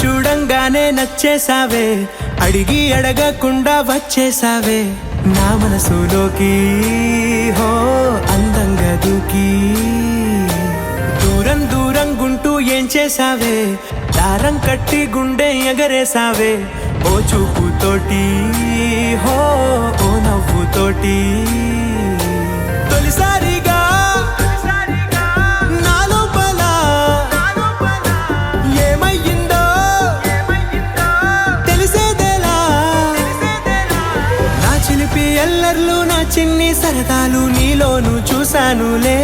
చూడంగానే నచ్చేసావే, అడిగి అడగకుండా వచ్చేసావే నా మనసులోకి. హో అందంగా దూకి దూరం దూరం గుంటూ ఏం చేసావే, దారం కట్టి గుండె ఎగరేసావే ఓ చూపుతోటి, హో ఓ నవ్వుతోటి. తొలిసారిగా నా లోపల ఏమయ్యిందో తెలిసేదేలా. నా చిలిపి ఎల్లర్లు నా చిన్ని సరదాలు నీలోను చూశానులే.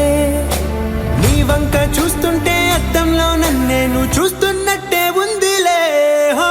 నీ వంక చూస్తుంటే అద్దంలో నన్నేను చూస్తున్నట్టే ఉందిలే. హో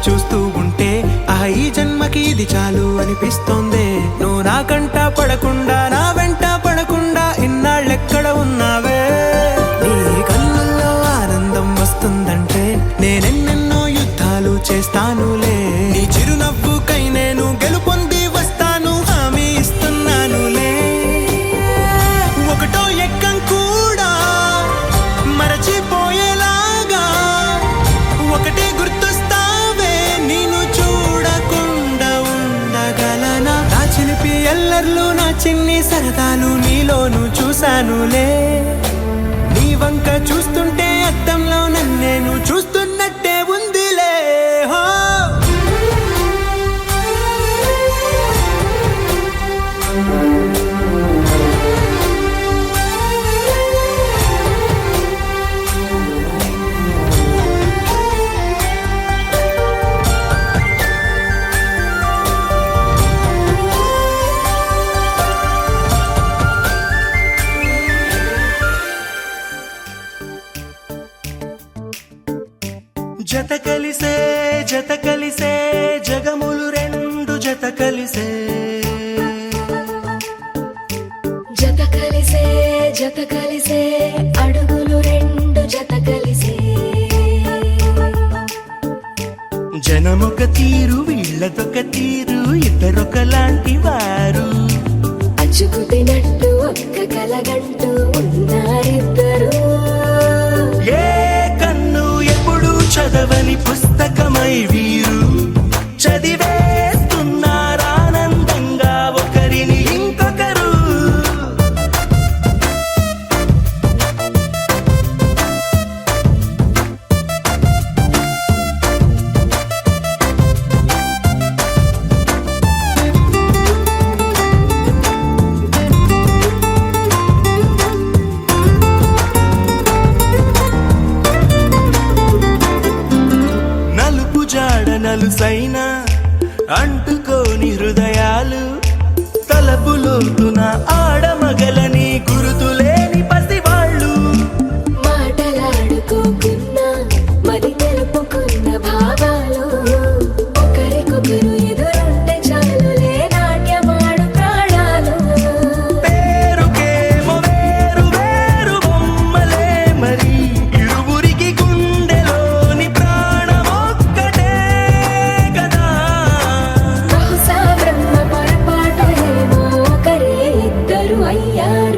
చూస్తూ ఉంటే ఈ జన్మకి ఇది చాలు అనిపిస్తోంది. నువ్వు నా కంట పడకుండా నా వెంట పడకుండా ఇన్నాళ్ళెక్కడ ఉన్నావే. నీ కళ్ళల్లో ఆనందం వస్తుందంటే నేనెన్నెన్నో యుద్ధాలు చేస్తానులే. నీ చిరునవ్వుకై నేను గెలుపొంది వస్తాను హామీ ఇస్తున్నానులే. ఒకటో ఎక్కం కూడా మరచిపోయేలాగా ఒకటే గుర్తు ఎల్లర్లు నా చిన్ని సరదాలు నీలోను చూశానులే. నీ వంక చూస్తుంటే అద్దంలో నన్నేను చూస్తున్నట్టే ఉందిలే. హో జత కలిసే జత కలిసే జగములు రెండు జత కలిసే. జత కలిసే జత కలిసే అడుగులు రెండు జత కలిసే. జనమొక తీరు వీళ్ళదొక తీరు ఇద్దరొకలాంటి వారు. అచ్చుకుతినట్టు ఒక్క కలగంటూ ఉన్నారిద్దరు. చదవని పుస్తకమై వీరు చదివేస్తున్నారానందంగా ఒకరిని ఇంకొకరు. నలుసైన అంటుకోని హృదయాలు తలపులోతున ఆడమగలని గురుతులేని పసివాళ్ళు. మాటలాడుకోకున్నా మరి తెలుపుకున్న భావాలు ఒకరికొకరు ఎదురుంటే చాలులే నాట్యమాడు ప్రాణాలు. పేరుకేమో వేరు వేరు బొమ్మలే మరి ఇరువురికి గుండెలోని ప్రాణం ఒక్కటే కదా. బహుశా బ్రహ్మ పొరపాటు ఏమో ఒకరే ఇద్దరు అయ్యారు.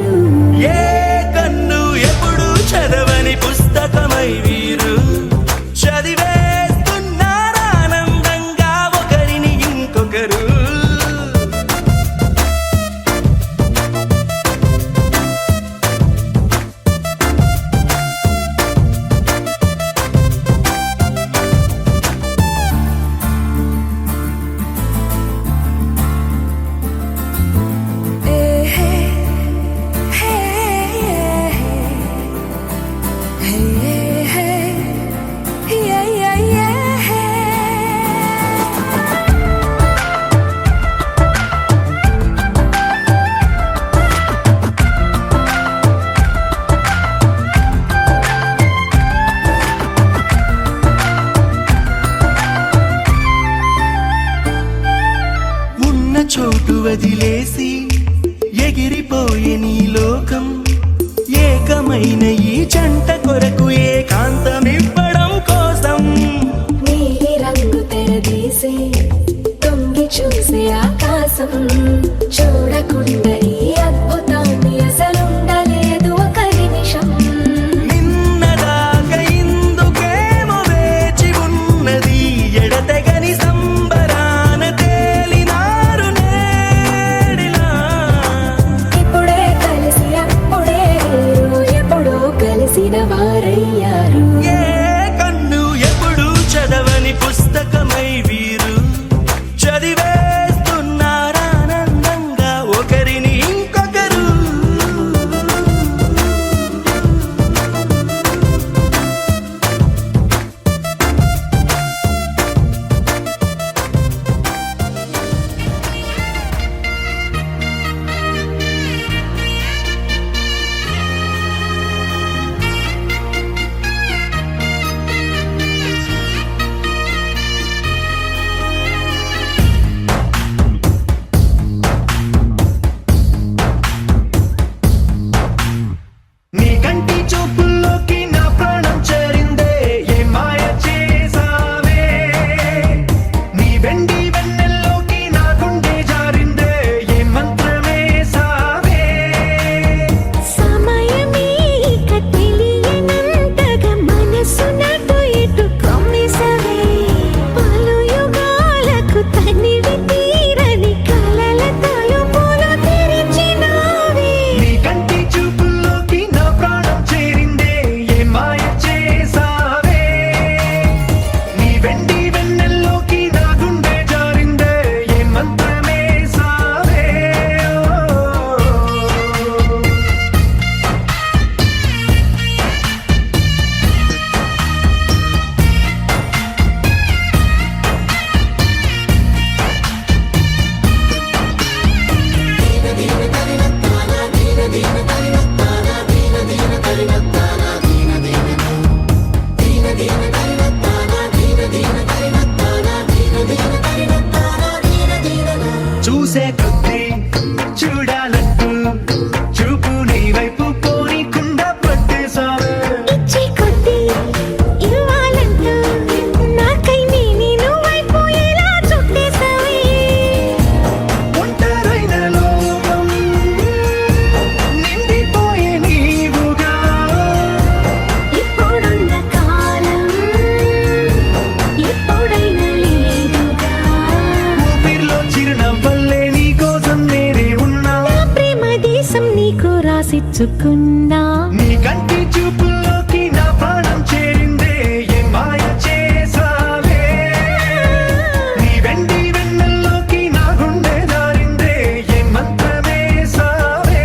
చోటు వదిలేసి ఎగిరిపోయే నీ లోకం ఏకమైన ఈ జంట కొరకు ఏకాంతమివ్వడం కోసం నీలి రంగు తెరదీసి తొంగి చూసే ఆకాశం చూడకుండా ఈ అద్భుతాన్ని అసలుండలేదు ఒక నిమిషం నిన్నదాకా ఇందుకేమో వేచి ఉన్నది ఎడతెగని సంబరాన తేలినారు నేడిలా ఇప్పుడే కలిసి అప్పుడే వేరు ఎప్పుడూ కలిసిన వారయ్యారు ఏ కన్ను ఎప్పుడు చదవని పుస్తకమై వీరు చదివేస్తున్నారానందంగా ఒకరిని ఇంకొకరు నీ కంటి చూపుల్లోకి నా ప్రాణం చేరిందే ఏ మాయ చేసావే నీ వెండి వెన్నెల్లోకి నా గుండె జారిందే ఏ మంత్రమే సావే సమయమే ఇక తెలియనంతగా మనసు నటు ఇటు కొమ్మిసవే పలు యుగాలకు తనివి తీరని కలల తలుపులు తెరిచినావే నీ కంటి చూపుల్లోకి నా ప్రాణం చేరిందే ఏ మాయ చేసావే నీ వెండి వెన్నెల్లోకి నా గుండె జారిందే ఏ మంత్రమే సావే చూసే కొద్దీ చూడాలంటూ చూపు నీ వైపు పోనీకుండా పట్టేశావే ఇచ్చే కొద్దీ ఇవ్వాలంటూ నాకై నేను వైపోయేలా చుట్టేసావే ఒంటరైన లోకం నిండిపోయే నీవుగా ఇప్పుడున్న కాలం ఎప్పుడైనా లేదుగా ఊపిరిలో చిరునవ్వల్లే నీ కోసం నేనే ఉన్నా నా ప్రేమ దేశం నీకు రాసిచ్చుకున్నా నీ కంటి చూపుల్లోకి నా ప్రాణం చేరిందే ఏ మాయ చేసావే నీ వెండి వెన్నెల్లోకి నా గుండె జారిందే ఏ మంత్రమే సావే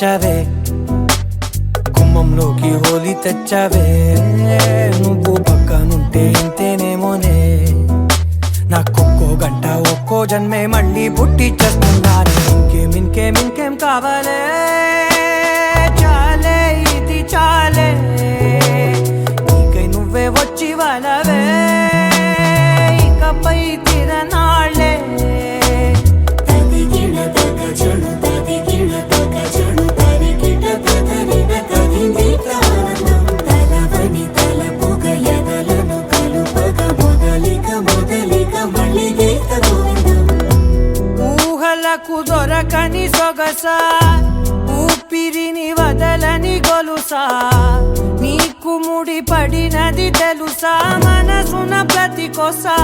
పెంచావే, గుమ్మంలోకి హోలీ తెచ్చావే. నువ్వు పక్కనుంటే ఇంతేనేమోనే, నాకొక్కో గంట ఒక్కో జన్మే మళ్ళీ పుట్టి చేస్తున్నాను. ఇంకేం కావాలే, చాలే ఇది చాలే, నీకై నువ్వే వచ్చి వాళ్ళవే, ఇకపై తిరనాళ్ళే. ఊహలకు దొరకని సొగసా, ఊపిరిని వదలని గొలుసా, నీకు ముడి పడినది తెలుసా, మనసున ప్రతి కొసా,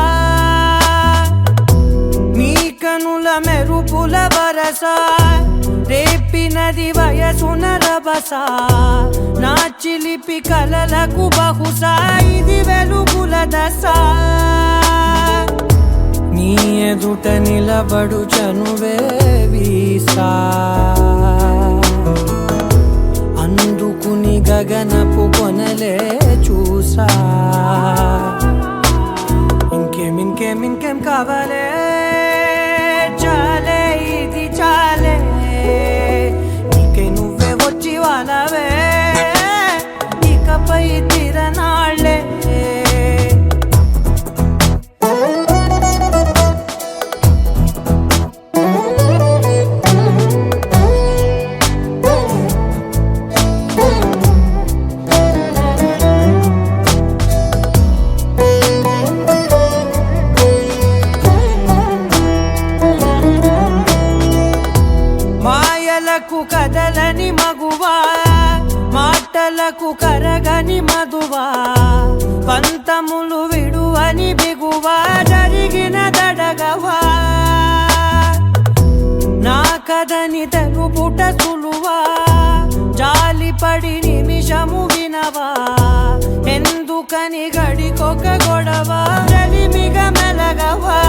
నీ కనుల మెరుపుల వరస, రేపినది వయసున రభస, నా చిలిపి కలలకు బహుశా ఇది వెలుగుల దశ. నీ ఎదుట నిలబడు చనువే వీసా, అందుకుని గగనపు కొనలే చూసా. ఇంకేం కావాలే, చాలే ఇది చాలే, నీకై నువ్వే వచ్చి వాళ్ళవే, ఇకపై తిరనాళ్ళే. మాయలకు కదలని మగువా, మాటలకు కరగని మధువా, పంతములు విడువని బిగువా, జరిగిన దడగవా, నా కథని తెలుపుట సులువా, జాలిపడి నిమిషము వినవా, ఎందుకని గడికొక గొడవ, రలిమిగ మెలగవా,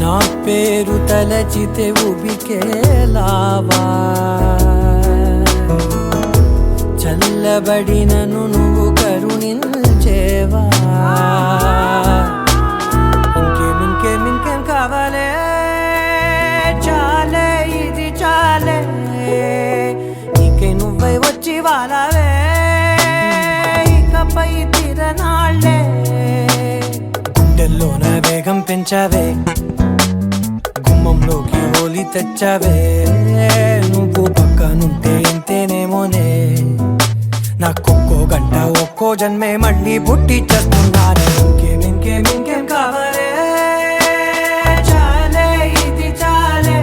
నా పేరు తలచితే ఉబికేలావా, చల్లబడినను నువ్వు కరుణించేవా. ఇంకేం కావాలే, చాలే ఇది చాలే, నీకై నువ్వై వచ్చి వాళ్ళవే, ఇకపై తిరనాళ్ళే. గుండెల్లోన వేగం పెంచావే, గుమ్మంలోకి హోలీ తెచ్చావే, నువ్వు పక్కనుంటే ఇంతేనేమోనే, నాకొక్కో గంట ఒక్కో జన్మే మళ్ళీ పుట్టి చేస్తున్నాను. ఇంకేం కావాలే, చాలే ఇది చాలే,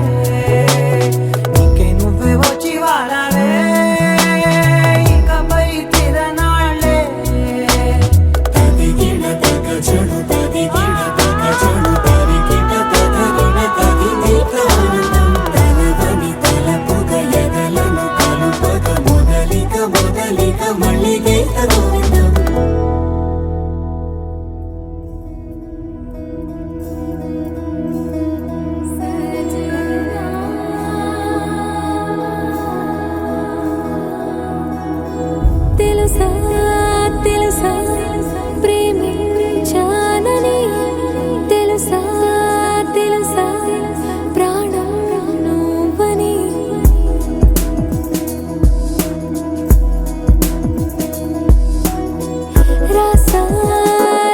నీకై నువ్వే వచ్చి వాళ్ళవే, ఇకపై తిరనాళ్ళే. తెలుసా తెలుసా ప్రేమించానని, తెలుసా తెలుసా ప్రాణం నువ్వని, రాసా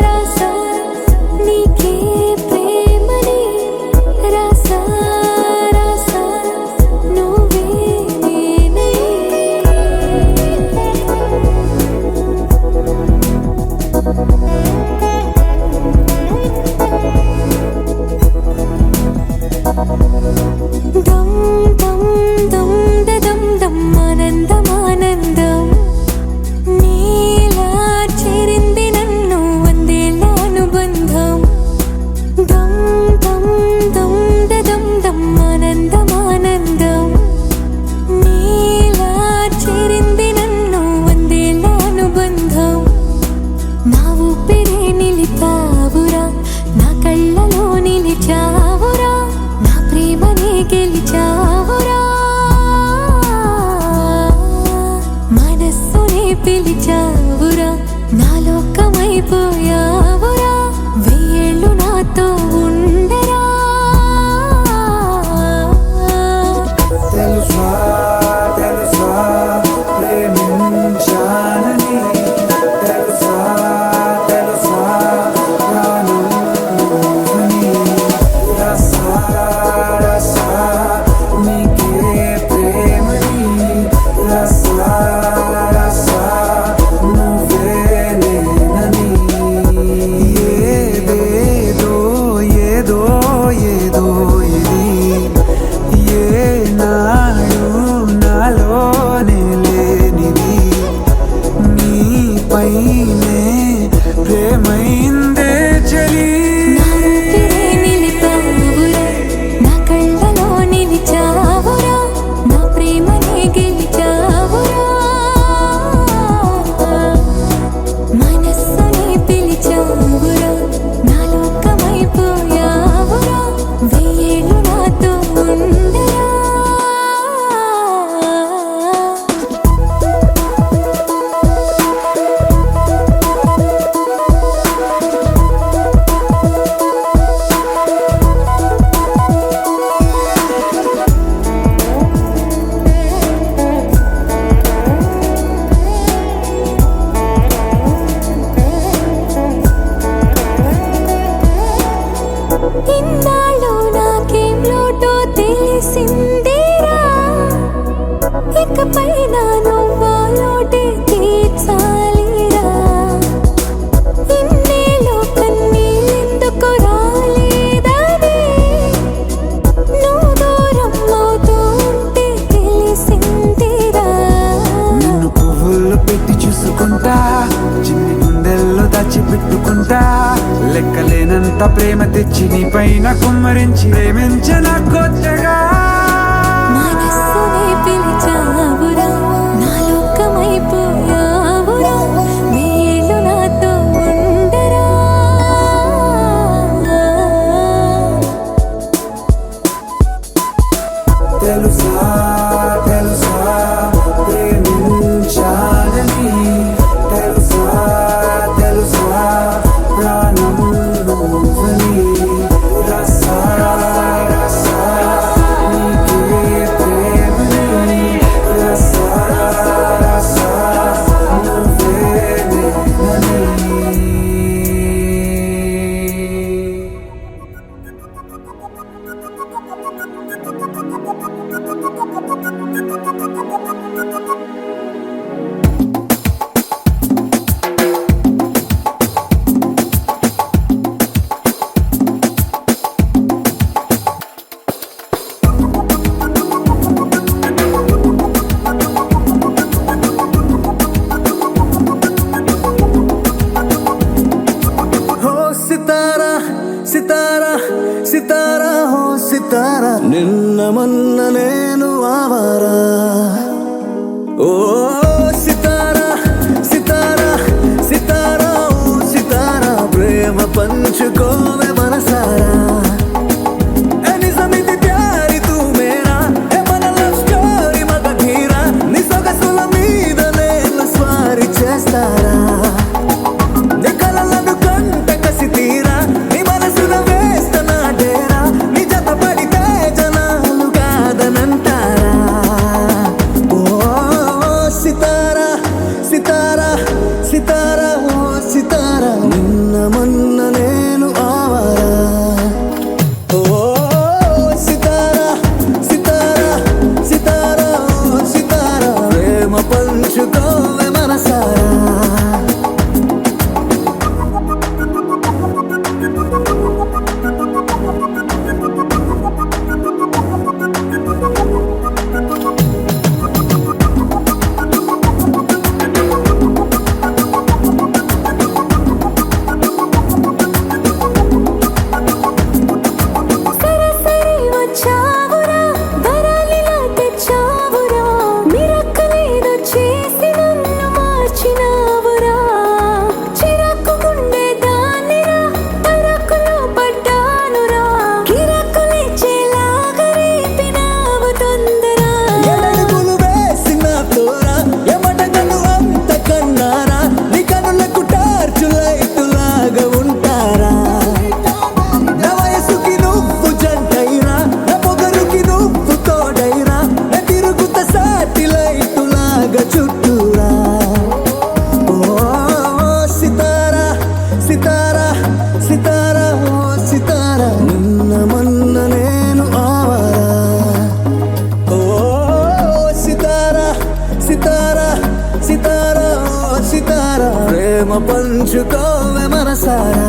రాసా నీకే ప్రేమని, రాసా రాసా నువ్వే నేనై. దమ్ దమ్ దమ్ దమ్ దమ్ ఆనందం ఆనందం, నీలా చేరింది నన్ను లోకమైపోయావురా వెయ్యేళ్ళు నాతో ఉండరా తెలుసా తెలుసా ప్రేమించాలని తెలుసా తెలుసా ప్రాణం నువ్వని రసా రసా నీకే ప్రేమని రసా రసా నువ్వే నేనని ఏదేదో ఏదో ఏదో ఇది ఏనాడు నాలోనే లేనిది నీపైనే ప్రేమైందే చలి నా ఊపిరే నిలిపావురా నా కళ్ళలో నిలిచావురా నా ప్రేమనే గెలిచావురా మనస్సుని పిలిచావురా నా లోకమైపోయావురా వెయ్యేళ్ళు నాతో ఉండరా ఇన్నాళ్ళు నాకేం లోటో తెలిసిందిరా ఇకపై నా నువ్వా లోటే తీర్చాలిరా ఇన్నేళ్ళు కన్నీళ్ళెందుకు రాలేదని నువ్వు దూరం అవుతూ ఉంటే తెలిసిందిరా నిన్ను పువ్వుల్లో పెట్టి చూసుకుంటా చిన్ని గుండెల్లో దాచిపెట్టుకుంటా లెక్కలేనంత ప్రేమ తెచ్చి నీ పైన కుమ్మరించి ప్రేమించిన కొత్తగా మనస్సునే పిలిచావురా నా లోకమైపోయావురా వెయ్యేళ్ళు నాతో ఉండరా తెలుసా తెలుసా ప్రేమించాలని తెలుసా తెలుసా ప్రాణం నువ్వని రసా రసా నీకే ప్రేమని రసా రసా నువ్వే నేనని हो सितारा सितारा सितारा हो सितारा నిన్న మొన్న నేను ఆవారా ఓ సితారా సితారా సితారా ఓ సితారా ప్రేమ పంచుకోవే మనసారా ఏ నిజమిది ప్యారి తూ మేరా ఏ మన లవ్ స్టోరీ మగ ధీరా నీ సొగసుల మీద నేను స్వారీ చేస్తారా నీ కలలను కంట కసి తీరా నీ మనసున వేస్త నా డేరా నీ జత పడితే జనాలు కాదనంటారా పంచుకోవే మనసారా.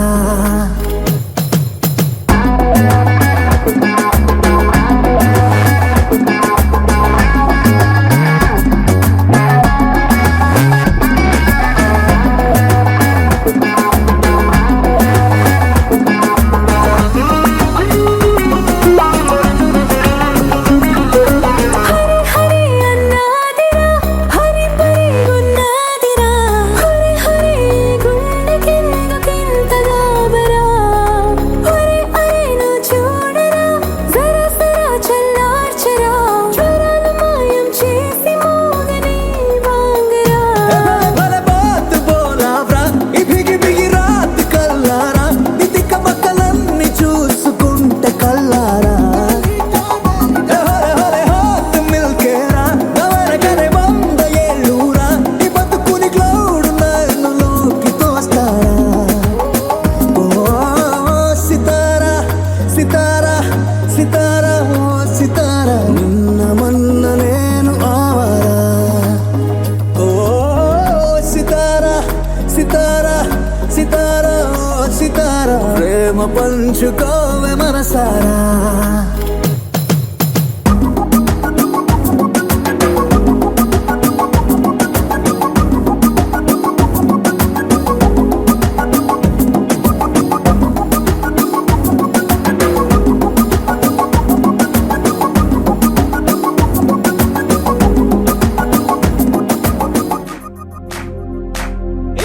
హరి హరి అన్నాదిరా హరి పరి గున్నాదిరా హరి హరి గుండెకెందుకింత గాబరా హరి అరేను చూడరా జరా జరా చల్లార్చరా జ్వరాలు మాయం చేసి మోగని వాంగరా భలే బాత్ బోలావ్రా ఈ బిగి బిగి రాత్ కల్లారా నీ తిక్క పక్కలన్నీ చూసుకుంటే కల్లారా. హాత్ మిల్కేరా గవర కరే వంద ఏళ్ళూరా నీ బతుకుని క్లౌడ్ నన్ను లోకి తోస్తారా. ఓ సితారా సితారా సితారా ఓ సితారా నిన్న మొన్న నేను ఆవారా. ఓ సితారా సితారా సితారా ఓ సితారా ప్రేమ పంచుకోవే మనసారా.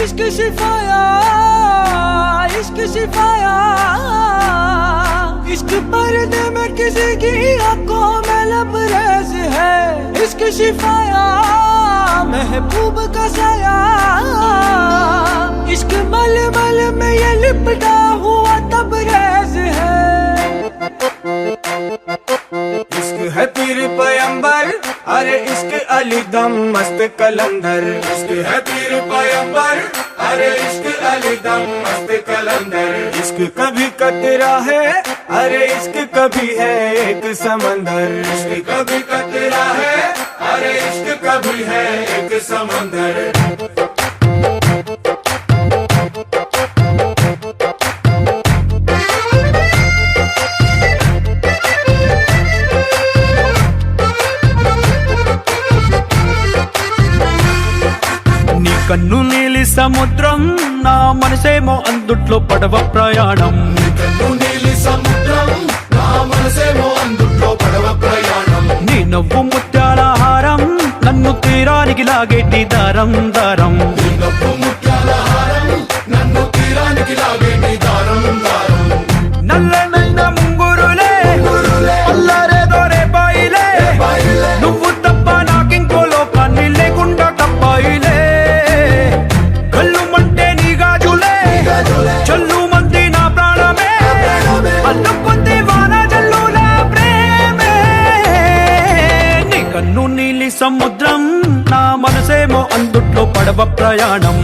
इश्क शिफाया इश्क शिफाया इश्क पर्दे में किसी की आंखों में लबरेज है इश्क शिफाया महबूब का साया इश्क मलमल में ये लिपटा हुआ तबरेज है इश्क है पीर पैगंबर अरे इश्क अली दम मस्त कलंदर इश्क है पीर पैगंबर अरे इश्क अली दम मस्त कलंदर इश्क कभी कतरा है अरे इश्क कभी है एक समंदर इश्क कभी कतरा है अरे इश्क कभी है एक समंदर నీ కన్ను నీలి సముద్రం నా మనసేమో అందుట్లో పడవ ప్రయాణం నీ నవ్వు ముత్యాల హారం నన్ను తీరానికి లాగేటి దారం దారం నల్లనైన ముంగురులే అల్లారేదో రేపాయిలే నువ్వు తప్ప నాకింకో లోకాన్ని లేకుండా తప్పాయిలే కళ్ళుమంటే నీ గాజులే చల్లు మంది నా ప్రాణమే అల్లుకుంది వాన జల్లుల ప్రేమే నీ కన్ను నీలి సముద్రం నా మనసేమో అందుట్లో పడవ ప్రయాణం